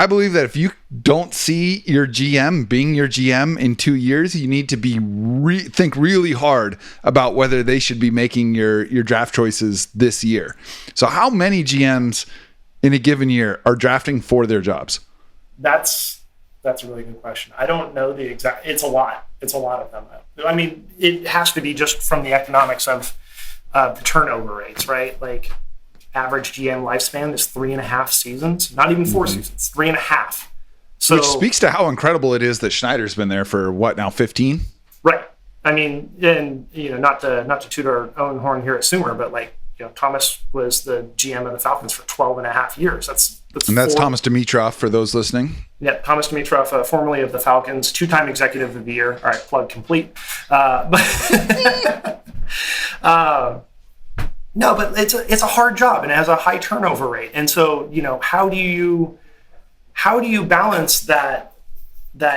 I believe that if you don't see your GM being your GM in 2 years, you need to think really hard about whether they should be making your draft choices this year. So how many GMs in a given year are drafting for their jobs? That's a really good question. I don't know the exact. It's a lot. It's a lot of them. I mean, it has to be just from the economics of the turnover rates, right? Like average GM lifespan is 3.5 seasons, not even 4 seasons, 3.5. So, which speaks to how incredible it is that Schneider's been there for what now, 15? Right. I mean, and not to toot our own horn here at Sumer, but like Thomas was the GM of the Falcons for 12.5 years. That's Thomas Dimitroff for those listening. Yeah, Thomas Dimitroff, formerly of the Falcons, 2-time Executive of the Year. All right, plug complete. No, but it's a hard job and it has a high turnover rate. And so, how do you balance that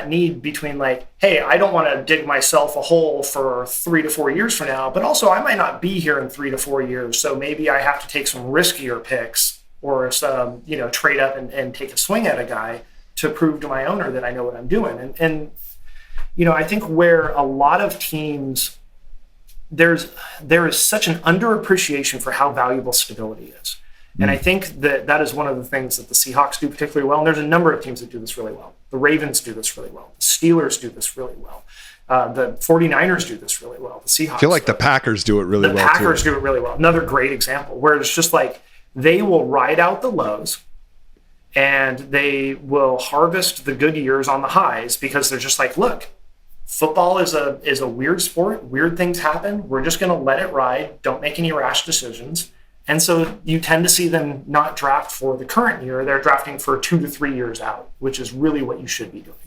need between like, hey, I don't want to dig myself a hole for 3 to 4 years from now, but also I might not be here in 3 to 4 years, so maybe I have to take some riskier picks or some trade up and take a swing at a guy to prove to my owner that I know what I'm doing. And I think where a lot of teams, there is such an underappreciation for how valuable stability is. And I think that is one of the things that the Seahawks do particularly well. And there's a number of teams that do this really well. The Ravens do this really well. The Steelers do this really well. The 49ers do this really well. The Seahawks. I feel like the Packers do it really well. The Packers do it really well. Another great example where it's just like they will ride out the lows and they will harvest the good years on the highs because they're just like, look, football is a weird sport. Weird things happen. We're just going to let it ride. Don't make any rash decisions. And so you tend to see them not draft for the current year. They're drafting for 2 to 3 years out, which is really what you should be doing.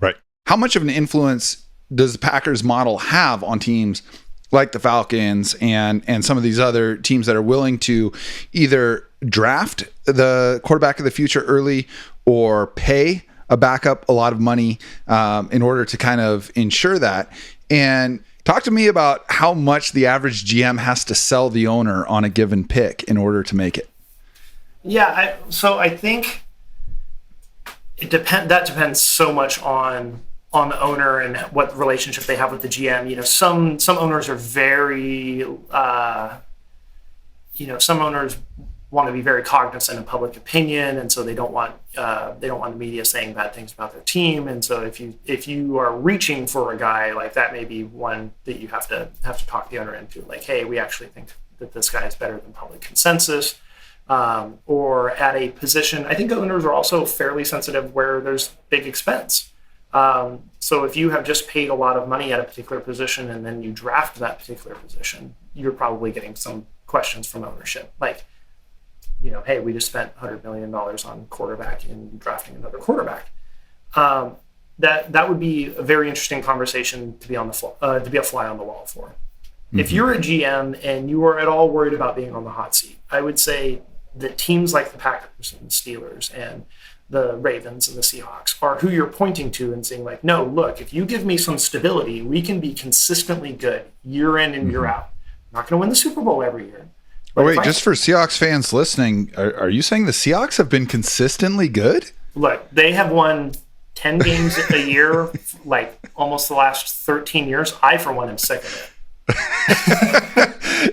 Right. How much of an influence does the Packers model have on teams like the Falcons and some of these other teams that are willing to either draft the quarterback of the future early or pay a backup a lot of money in order to kind of ensure that? And talk to me about how much the average GM has to sell the owner on a given pick in order to make it. Yeah, so I think that depends so much on the owner and what relationship they have with the GM. Some owners are very, some owners want to be very cognizant of public opinion, and so they don't want the media saying bad things about their team. And so if you are reaching for a guy like that, may be one that you have to talk the owner into, like, hey, we actually think that this guy is better than public consensus. Or at a position, I think owners are also fairly sensitive where there's big expense. So if you have just paid a lot of money at a particular position and then you draft that particular position, you're probably getting some questions from ownership, like, hey, we just spent $100 million on quarterback and drafting another quarterback. That would be a very interesting conversation to be a fly on the wall for. Mm-hmm. If you're a GM and you are at all worried about being on the hot seat, I would say that teams like the Packers and the Steelers and the Ravens and the Seahawks are who you're pointing to and saying, like, no, look, if you give me some stability, we can be consistently good year in and year out. I'm not going to win the Super Bowl every year. Oh, wait, just for Seahawks fans listening, are you saying the Seahawks have been consistently good? Look, they have won 10 games a year, like almost the last 13 years. I, for one, am sick of it.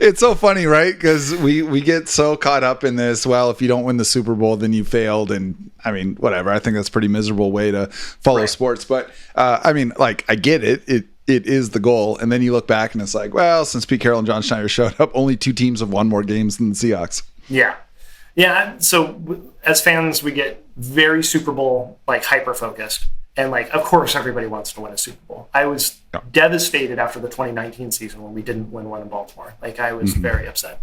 It's so funny, right? Because we get so caught up in this. Well, if you don't win the Super Bowl, then you failed. And I mean, whatever. I think that's a pretty miserable way to follow sports. But I mean, like, I get it. It is the goal. And then you look back and it's like, well, since Pete Carroll and John Schneider showed up, only 2 teams have won more games than the Seahawks. Yeah. Yeah. So as fans, we get very Super Bowl, like, hyper-focused. And, like, of course, everybody wants to win a Super Bowl. I was devastated after the 2019 season when we didn't win one in Baltimore. Like, I was very upset.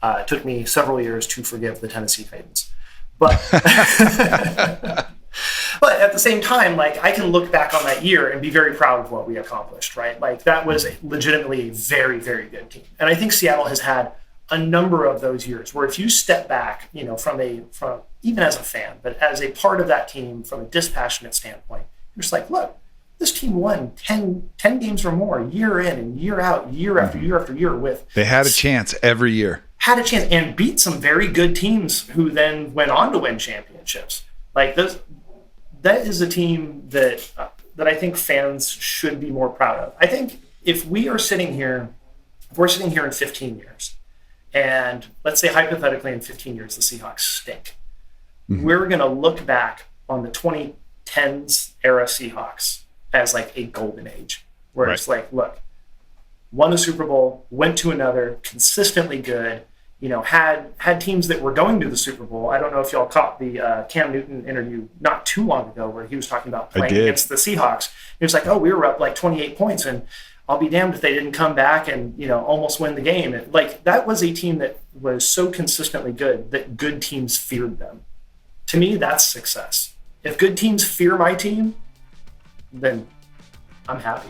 It took me several years to forgive the Tennessee Titans. But but at the same time, like, I can look back on that year and be very proud of what we accomplished, right? Like, that was legitimately a very, very good team. And I think Seattle has had a number of those years where if you step back, from even as a fan, but as a part of that team from a dispassionate standpoint, you're just like, look, this team won 10 games or more year in and year out, year after year after year with. They had a chance every year. Had a chance and beat some very good teams who then went on to win championships. Like, that is a team that I think fans should be more proud of. I think if we're sitting here in 15 years, and let's say hypothetically in 15 years the Seahawks stink, we're going to look back on the 2010s era Seahawks as like a golden age, where it's like, look, won a Super Bowl, went to another, consistently good, had teams that were going to the Super Bowl. I don't know if y'all caught the Cam Newton interview not too long ago where he was talking about playing against the Seahawks. He was like, oh, we were up like 28 points, and I'll be damned if they didn't come back and, almost win the game. Like, that was a team that was so consistently good that good teams feared them. To me, that's success. If good teams fear my team, then I'm happy.